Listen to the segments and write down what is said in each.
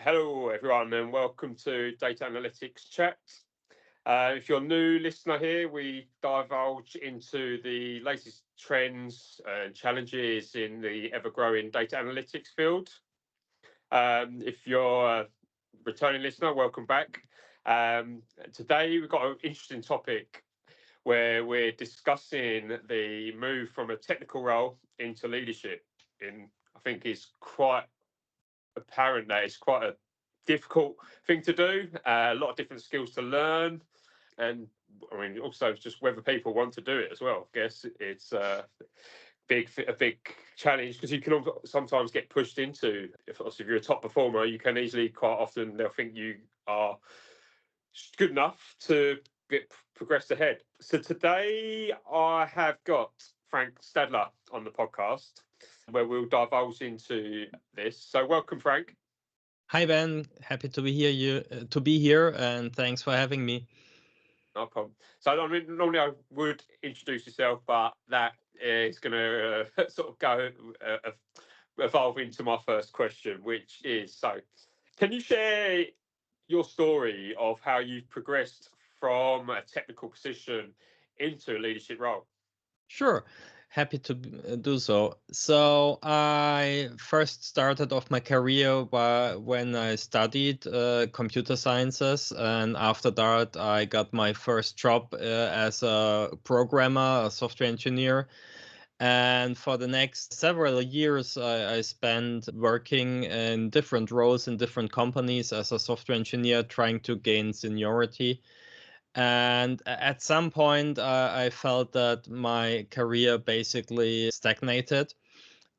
Hello, everyone, and welcome to Data Analytics Chat. If you're a new listener here, we divulge into the latest trends and challenges in the ever-growing data analytics field. If you're a returning listener, welcome back. Today, we've got an interesting topic where we're discussing the move from a technical role into leadership. I think it's quite apparent that it's quite a difficult thing to do, a lot of different skills to learn, and I mean also just whether people want to do it as well. I guess it's a big challenge because you can sometimes get pushed into, if you're a top performer, you can easily, quite often they'll think you are good enough to get progressed ahead. So today I have got Frank Stadler on the podcast where we'll divulge into this. So welcome, Frank. Hi Ben, happy to be here, and thanks for having me. No problem. So I mean, normally I would introduce yourself, but that is going to sort of go evolve into my first question, which is: so, can you share your story of how you've progressed from a technical position into a leadership role? Sure, happy to do so. So I first started off my career when I studied computer sciences, and after that I got my first job as a programmer, a software engineer. And for the next several years, I spent working in different roles in different companies as a software engineer, trying to gain seniority. And at some point, I felt that my career basically stagnated.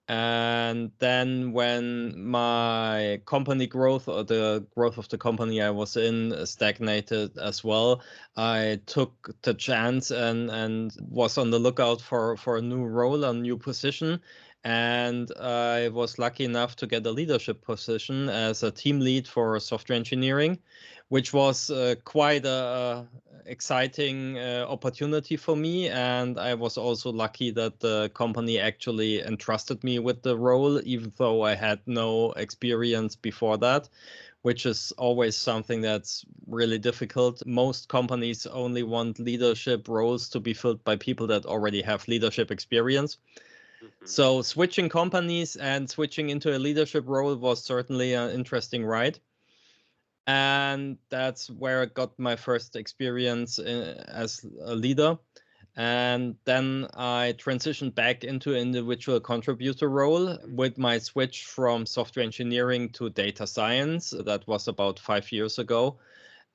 And then, when my company growth, or the growth of the company I was in, stagnated as well, I took the chance and was on the lookout for a new role, a new position. And I was lucky enough to get a leadership position as a team lead for software engineering, which was quite a exciting opportunity for me. And I was also lucky that the company actually entrusted me with the role, even though I had no experience before that, which is always something that's really difficult. Most companies only want leadership roles to be filled by people that already have leadership experience. So switching companies and switching into a leadership role was certainly an interesting ride. And that's where I got my first experience as a leader. And then I transitioned back into individual contributor role with my switch from software engineering to data science. That was about 5 years ago.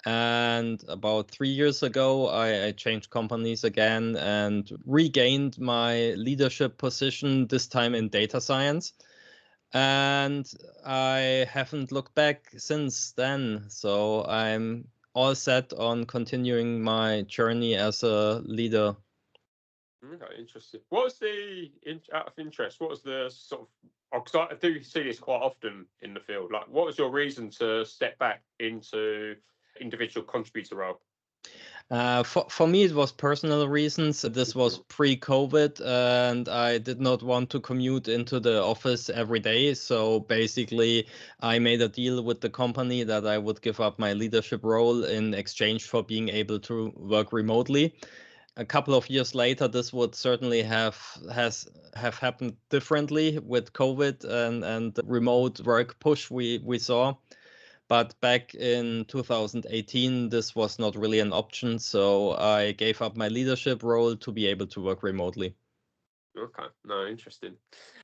And about 3 years ago, I changed companies again and regained my leadership position, this time in data science. And I haven't looked back since then. So I'm all set on continuing my journey as a leader. Okay, interesting. What was out of interest, what was the sort of, because I do see this quite often in the field, like what was your reason to step back into individual contributor role? For me, it was personal reasons. This was pre-COVID, and I did not want to commute into the office every day. So basically, I made a deal with the company that I would give up my leadership role in exchange for being able to work remotely. A couple of years later, this would certainly have happened differently with COVID and the remote work push we saw. But back in 2018, this was not really an option. So I gave up my leadership role to be able to work remotely. Okay, no, interesting.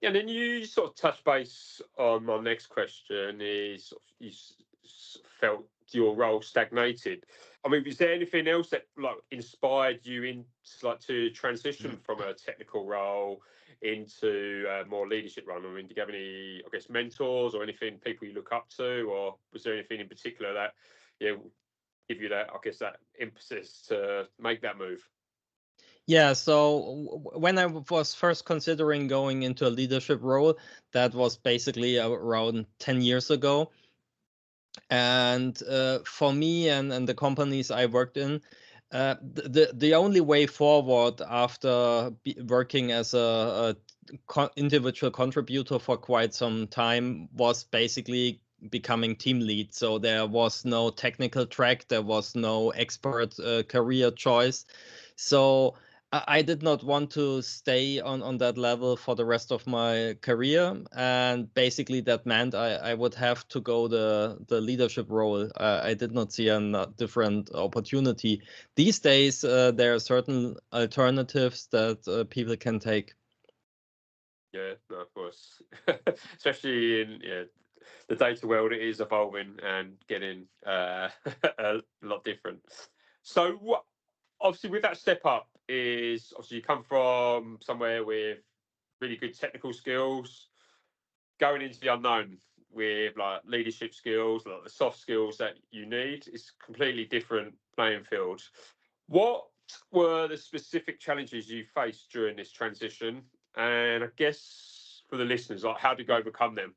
Yeah, and then you sort of touch base on my next question is you felt your role stagnated. I mean, was there anything else that like inspired you to transition from a technical role into a more leadership role? I mean, do you have any, I guess, mentors or anything, people you look up to, or was there anything in particular that give you that, I guess, that impetus to make that move? Yeah, so when I was first considering going into a leadership role, that was basically around 10 years ago. And for me and the companies I worked in, the only way forward after working as a individual contributor for quite some time was basically becoming team lead. So there was no technical track, there was no expert career choice. So I did not want to stay on that level for the rest of my career, and basically that meant I would have to go the leadership role. I did not see a different opportunity. These days, there are certain alternatives that people can take. Yeah, no, of course. Especially in the data world, it is evolving and getting a lot different. So, what obviously with that step up is obviously you come from somewhere with really good technical skills, going into the unknown with like leadership skills, like the soft skills that you need. It's completely different playing field. What were the specific challenges you faced during this transition? And I guess for the listeners, like how did you overcome them?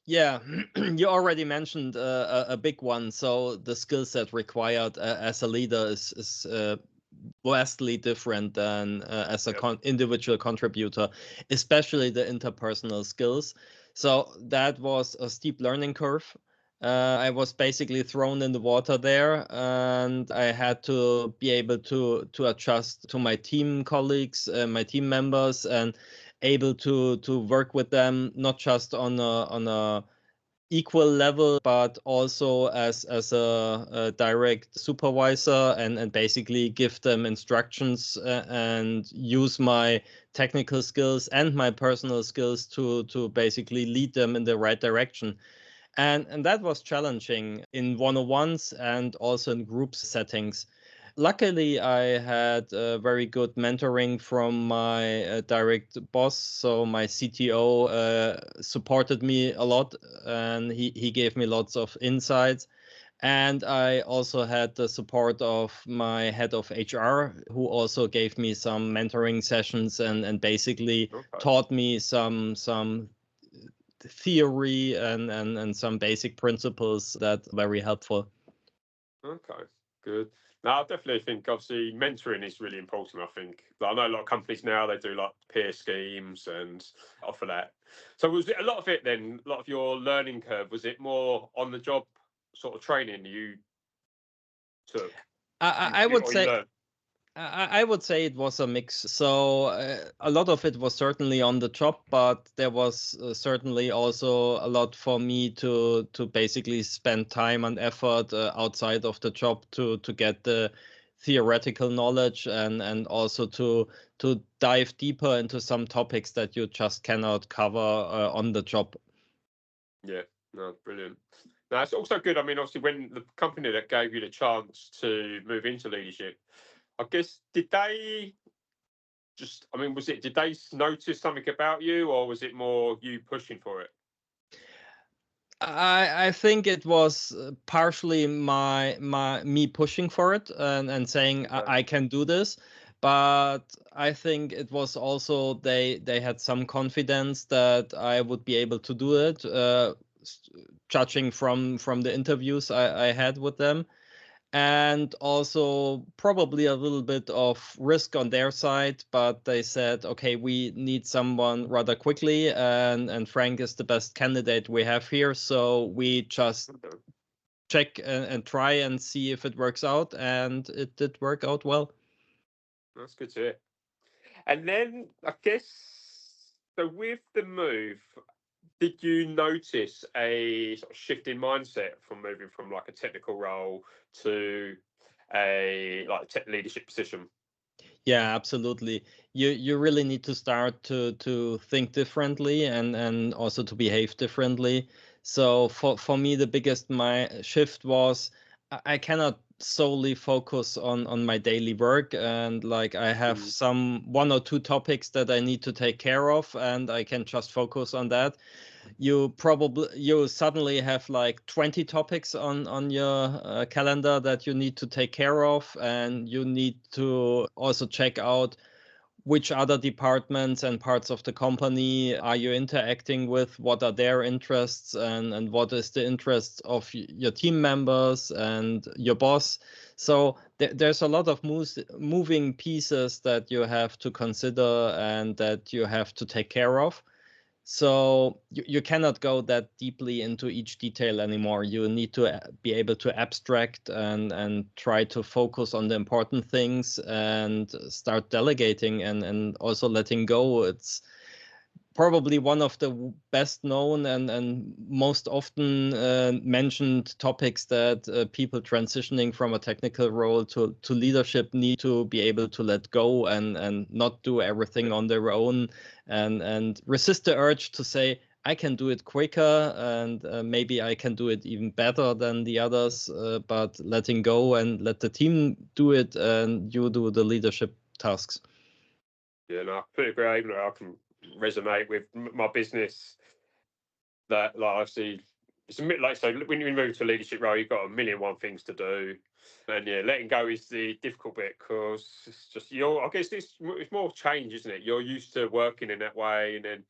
Yeah, you already mentioned a big one. So the skill set required as a leader is vastly different than as a individual contributor, especially the interpersonal skills. So that was a steep learning curve. I was basically thrown in the water there, and I had to be able to adjust to my team colleagues, my team members, and able to work with them not just on a equal level, but also as a direct supervisor, and basically give them instructions and use my technical skills and my personal skills to basically lead them in the right direction. And that was challenging in one-on-ones and also in group settings. Luckily, I had very good mentoring from my direct boss. So my CTO supported me a lot, and he gave me lots of insights. And I also had the support of my head of HR, who also gave me some mentoring sessions and basically taught me some theory and some basic principles that are very helpful. Okay, good. Now, I definitely think obviously mentoring is really important. I think I know a lot of companies now they do like peer schemes and offer that. So was it a lot of it then? A lot of your learning curve was it more on the job sort of training you took? I would Or you say learned? I would say it was a mix. So a lot of it was certainly on the job, but there was certainly also a lot for me to basically spend time and effort outside of the job to get the theoretical knowledge and also to dive deeper into some topics that you just cannot cover on the job. Yeah, no, brilliant. Now it's also good. I mean, obviously, when the company that gave you the chance to move into leadership, I guess did they just? I mean, was it? Did they notice something about you, or was it more you pushing for it? I think it was partially me pushing for it and saying I can do this, but I think it was also they had some confidence that I would be able to do it, judging from the interviews I had with them, and also probably a little bit of risk on their side, but they said, okay, we need someone rather quickly, and Frank is the best candidate we have here, so we just check and try and see if it works out, and it did work out well. That's good to hear. And then I guess so with the move, did you notice a sort of shift in mindset from moving from like a technical role to a like tech leadership position? Yeah, absolutely. You really need to start to think differently and also to behave differently. So for me, the biggest my shift was I cannot solely focus on my daily work, and like I have some one or two topics that I need to take care of, and I can just focus on that. You suddenly have like 20 topics on your calendar that you need to take care of, and you need to also check out which other departments and parts of the company are you interacting with, what are their interests, and what is the interest of your team members and your boss. So there's a lot of moving pieces that you have to consider and that you have to take care of. So you cannot go that deeply into each detail anymore. You need to be able to abstract and try to focus on the important things and start delegating and also letting go. It's probably one of the best known and most often mentioned topics that people transitioning from a technical role to leadership need to be able to let go and not do everything on their own and resist the urge to say, I can do it quicker and maybe I can do it even better than the others, but letting go and let the team do it and you do the leadership tasks. Yeah, no, I completely agree. You know, I can resonate with my business that, like, obviously, it's a bit like, so when you move to a leadership role, you've got a million one things to do. And yeah, letting go is the difficult bit because it's just, I guess it's more change, isn't it? You're used to working in that way, and then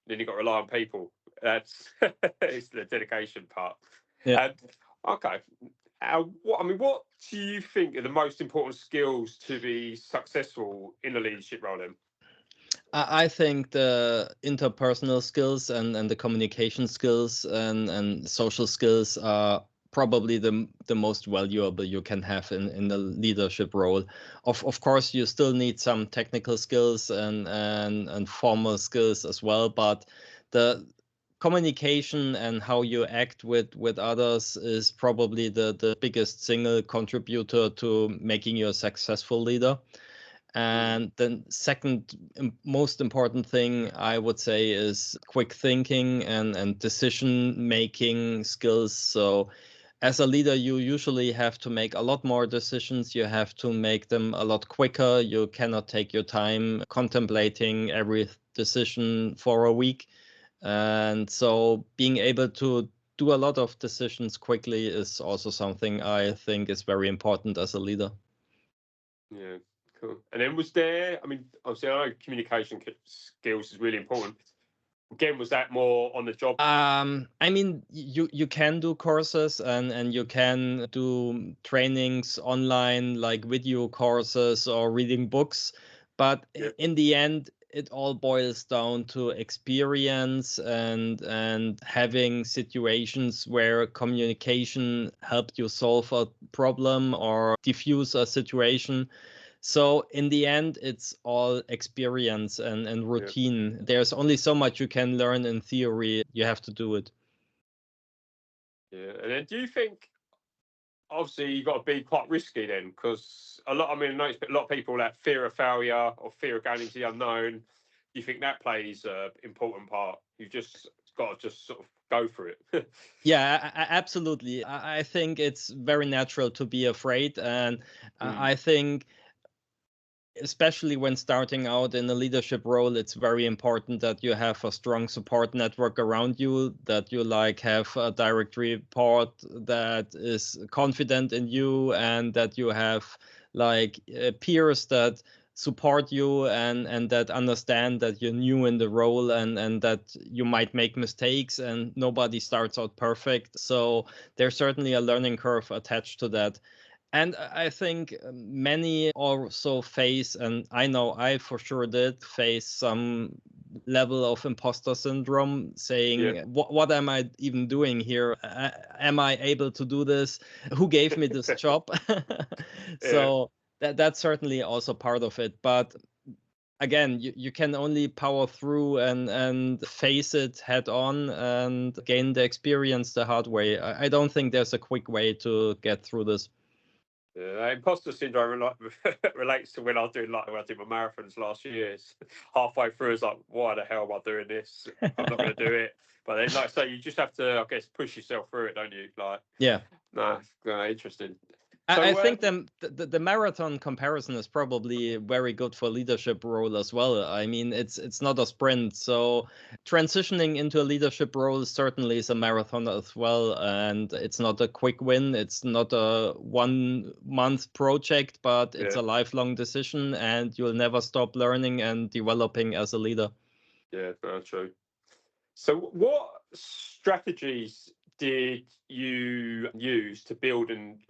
you've got to rely on people. That's it's the dedication part. Yeah. Okay. What do you think are the most important skills to be successful in a leadership role then? I think the interpersonal skills and the communication skills and social skills are probably the most valuable you can have in the leadership role. Of course, you still need some technical skills and formal skills as well, but the communication and how you act with others is probably the biggest single contributor to making you a successful leader. And the second most important thing I would say is quick thinking and decision making skills. So as a leader, you usually have to make a lot more decisions. You have to make them a lot quicker. You cannot take your time contemplating every decision for a week. And so being able to do a lot of decisions quickly is also something I think is very important as a leader. Yeah, cool. And then was there, obviously, I know communication skills is really important. Again, was that more on the job? You can do courses and you can do trainings online, like video courses or reading books, but Yeah, in the end, it all boils down to experience and having situations where communication helped you solve a problem or diffuse a situation. So in the end, it's all experience and yeah, routine. There's only so much you can learn in theory. You have to do it. yeah. And then do you think, obviously, you've got to be quite risky then? Because I notice a lot of people that fear of failure or fear of going into the unknown. Do you think that plays an important part? You've just got to just sort of go for it. Yeah, absolutely. I think it's very natural to be afraid. And Mm, I think especially when starting out in a leadership role, it's very important that you have a strong support network around you, that you have a direct report that is confident in you, and that you have peers that support you and that understand that you're new in the role and that you might make mistakes and nobody starts out perfect. So there's certainly a learning curve attached to that. And I think many also face, and I know I for sure did face some level of imposter syndrome, yeah. saying, what am I even doing here? Am I able to do this? Who gave me this job? Yeah. So that's certainly also part of it. But again, you can only power through and face it head on and gain the experience the hard way. I don't think there's a quick way to get through this. Yeah, imposter syndrome relates to when I did my marathons last year. It's halfway through, it's like, why the hell am I doing this? I'm not going to do it. But then, like I say, you just have to, I guess, push yourself through it, don't you? Like, Yeah. no, interesting. I So, think the marathon comparison is probably very good for leadership role as well. I mean, it's not a sprint, so transitioning into a leadership role certainly is a marathon as well, and it's not a quick win. It's not a 1 month project, but it's yeah, a lifelong decision, and you'll never stop learning and developing as a leader. yeah, very true. So, what strategies did you use to build and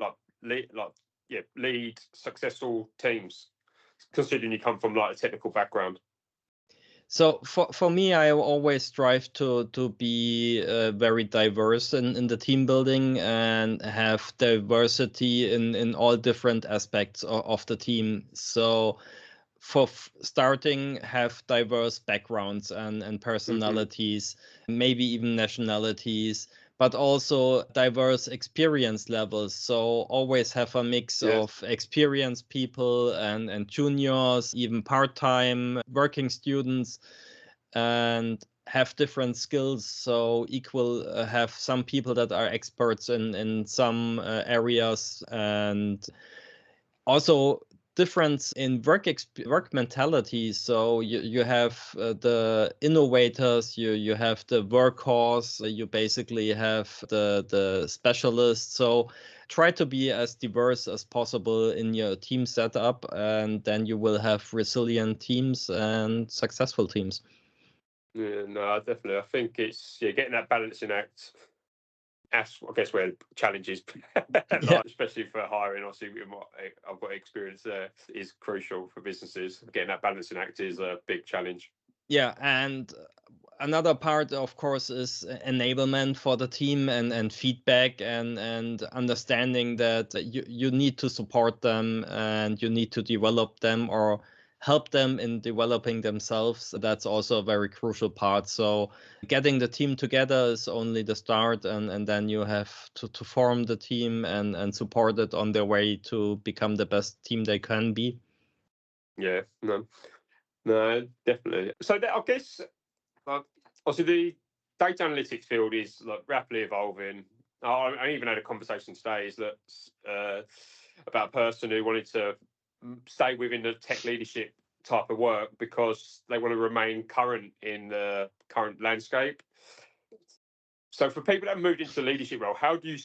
lead successful teams? Considering you come from like a technical background. So for me, I always strive to be very diverse in the team building and have diversity in all different aspects of the team. So for starting, have diverse backgrounds and personalities, maybe even nationalities, but also diverse experience levels. So always have a mix Yes. of experienced people and juniors, even part-time working students, and have different skills. So equal have some people that are experts in some areas, and also difference in work mentality. So you have the innovators, you have the workhorse, you basically have the specialists. So try to be as diverse as possible in your team setup, and then you will have resilient teams and successful teams. Yeah, no, definitely. I think it's getting that balancing act. That's, I guess, where challenges, Yeah. like, especially for hiring, obviously, with what I've got experience there, is crucial for businesses. Getting that balancing act is a big challenge. Yeah, and another part, of course, is enablement for the team and feedback and understanding that you need to support them and you need to develop them or help them in developing themselves. That's also a very crucial part. So getting the team together is only the start, and then you have to form the team and support it on their way to become the best team they can be. Yeah, no, definitely. So I guess, like, obviously, the data analytics field is like rapidly evolving. I even had a conversation today is that about a person who wanted to stay within the tech leadership type of work because they want to remain current in the current landscape. So for people that have moved into the leadership role, how do you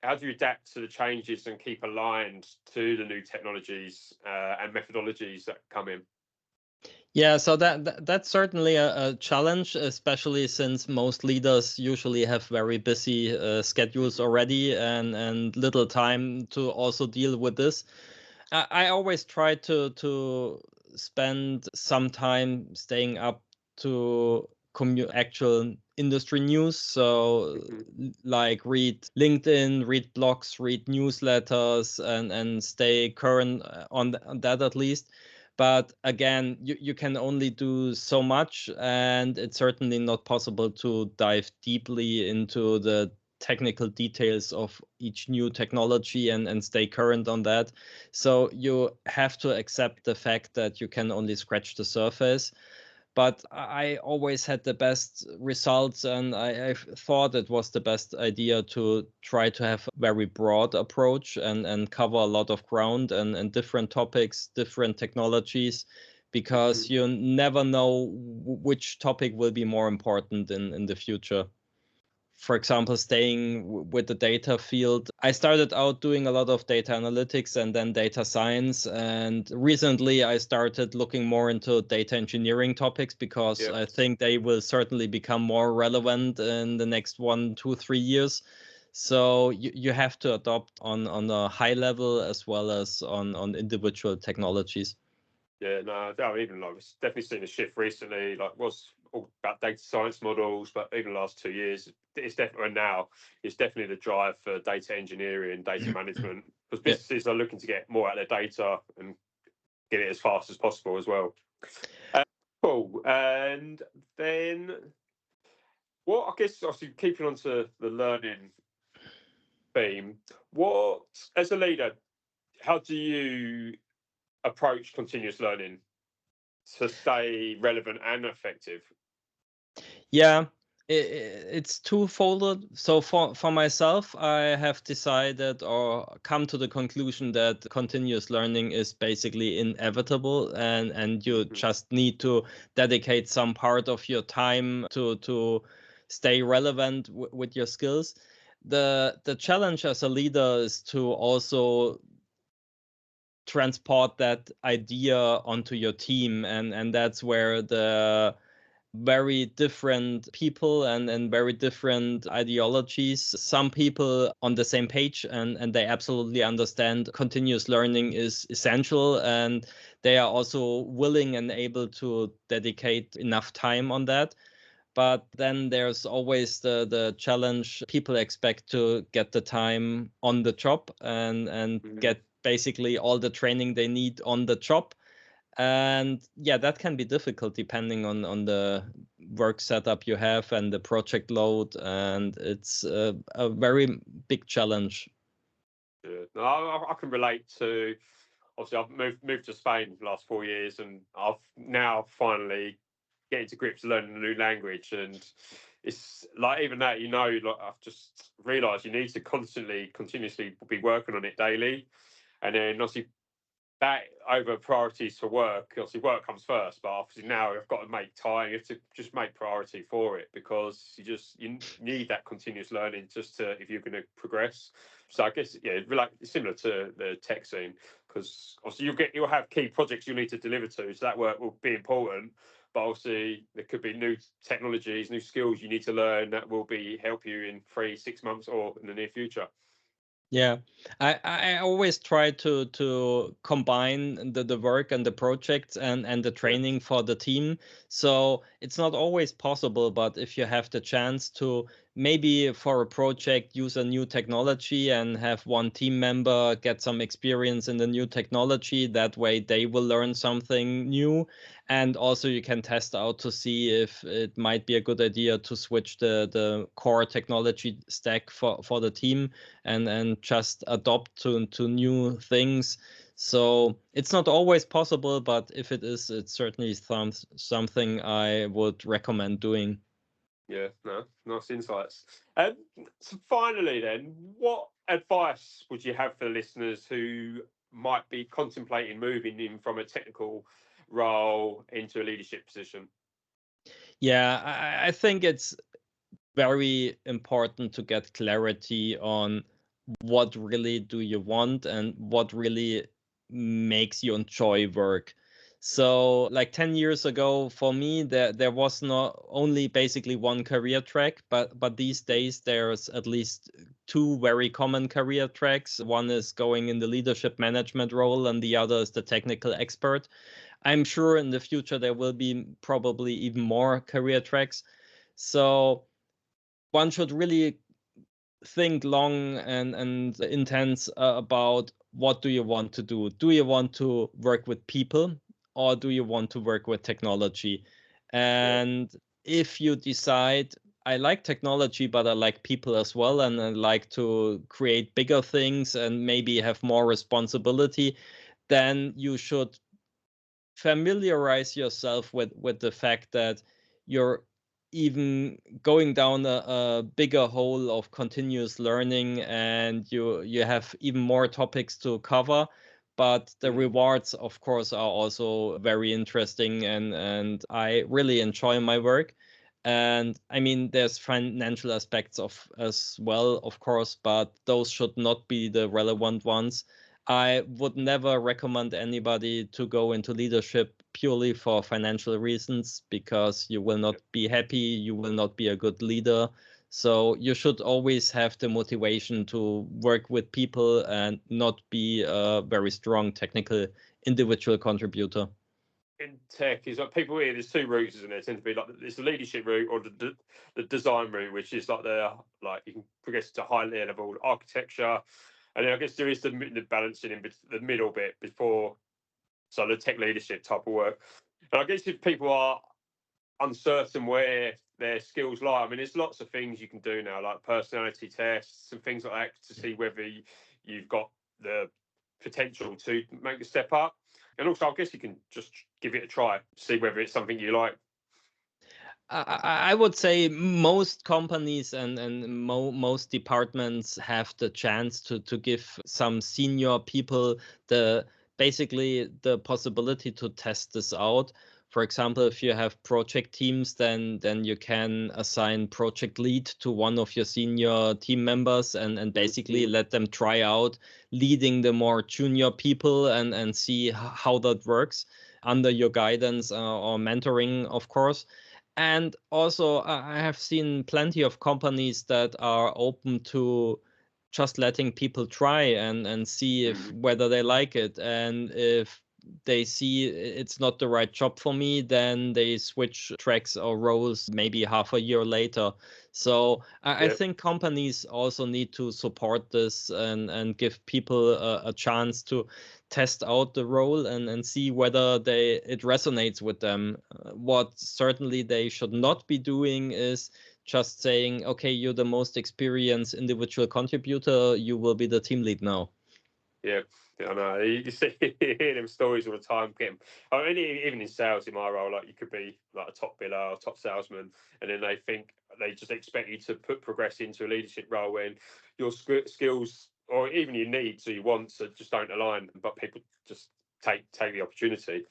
adapt to the changes and keep aligned to the new technologies and methodologies that come in? Yeah, so that's certainly a challenge, especially since most leaders usually have very busy schedules already and little time to also deal with this. I always try to spend some time staying up to actual industry news. So like read LinkedIn, read blogs, read newsletters, and stay current on that at least. But again, you can only do so much, and it's certainly not possible to dive deeply into the technical details of each new technology and stay current on that. So you have to accept the fact that you can only scratch the surface. But I always had the best results, and I thought it was the best idea to try to have a very broad approach and cover a lot of ground and different topics, different technologies, because you never know which topic will be more important in the future. For example, staying with the data field, I started out doing a lot of data analytics and then data science. And recently I started looking more into data engineering topics because I think they will certainly become more relevant in the next 1, 2, 3 years. So you have to adopt on a high level as well as on individual technologies. Yeah, no, even like it's definitely seen a shift recently. Like was all about data science models, but even the last 2 years, it's definitely now it's definitely the drive for data engineering, data management, because Yeah. businesses are looking to get more out of their data and get it as fast as possible as well. Cool. And then, what I guess obviously keeping on to the learning theme, what as a leader, how do you approach continuous learning to stay relevant and effective? Yeah, it's twofold. So for myself, I have decided or come to the conclusion that continuous learning is basically inevitable, and you just need to dedicate some part of your time to stay relevant with your skills. The challenge as a leader is to also transport that idea onto your team, and that's where the very different people and very different ideologies. Some people on the same page and they absolutely understand continuous learning is essential, and they are also willing and able to dedicate enough time on that. But then there's always the challenge. People expect to get the time on the job and get basically all the training they need on the job. And yeah, that can be difficult depending on the work setup you have and the project load, and it's a very big challenge. Yeah. No, I can relate to. Obviously, I've moved to Spain for the last 4 years, and I've now finally getting to grips learning a new language. And it's like even that, like I've just realised you need to continuously be working on it daily, and then obviously that over priorities for work. Obviously, work comes first, but obviously now I've got to make time. You have to just make priority for it because you need that continuous learning just to if you're going to progress. So I guess like similar to the tech scene because obviously you'll have key projects you need to deliver to, so that work will be important. But obviously there could be new technologies, new skills you need to learn that will be help you in 3-6 months or in the near future. Yeah, I always try to combine the work and the projects and the Yeah, training for the team. So it's not always possible, but if you have the chance to maybe for a project use a new technology and have one team member get some experience in the new technology, that way they will learn something new. And also you can test out to see if it might be a good idea to switch the core technology stack for the team and just adopt to new things. So it's not always possible, but if it is, it's certainly something I would recommend doing. yeah, no, nice insights. So finally, then, what advice would you have for listeners who might be contemplating moving in from a technical role into a leadership position? Yeah, I think it's very important to get clarity on what really do you want and what really makes you enjoy work. So like 10 years ago for me there was not only basically one career track, but these days there's at least two very common career tracks. One is going in the leadership management role and the other is the technical expert. I'm sure in the future there will be probably even more career tracks. So one should really think long and intense about what do you want to do. Do you want to work with people or do you want to work with technology? Yeah, And if you decide I like technology but I like people as well and I like to create bigger things and maybe have more responsibility, then you should familiarize yourself with the fact that you're even going down a bigger hole of continuous learning and you have even more topics to cover, but the mm, rewards of course are also very interesting and I really enjoy my work. And I mean there's financial aspects of as well of course, but those should not be the relevant ones. I would never recommend anybody to go into leadership purely for financial reasons because you will yeah. not be happy, you will not be a good leader. So you should always have the motivation to work with people and not be a very strong technical individual contributor. In tech is like people here. There's two routes, isn't there? Tend to be like it's the leadership route or the design route, which is like you can progress to high level architecture, and then I guess there is the balancing in the middle bit before so the tech leadership type of work. And I guess if people are uncertain where their skills lie, I mean, there's lots of things you can do now, like personality tests and things like that, to see whether you've got the potential to make the step up. And also, I guess you can just give it a try, see whether it's something you like. I would say most companies and most departments have the chance to give some senior people the basically the possibility to test this out. For example, if you have project teams, then you can assign project lead to one of your senior team members and basically let them try out leading the more junior people and see how that works under your guidance or mentoring, of course. And also, I have seen plenty of companies that are open to just letting people try and see if whether they like it. And if they see it's not the right job for me, then they switch tracks or roles maybe half a year later. So I think companies also need to support this and give people a chance to test out the role and see whether it resonates with them. What certainly they should not be doing is just saying, okay, you're the most experienced individual contributor, you will be the team lead now. Yeah, I know. You see, you hear them stories all the time. I mean, even in sales, in my role, like you could be like a top biller or top salesman, and then they just expect you to progress into a leadership role when your skills or even your needs or your wants just don't align. But people just take the opportunity.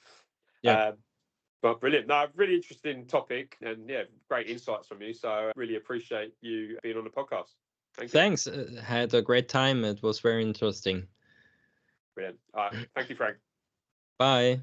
Yeah. But brilliant. No, really interesting topic, and yeah, great insights from you. So I really appreciate you being on the podcast. Thank you. Thanks. Had a great time. It was very interesting. Brilliant. All right. Thank you, Frank. Bye.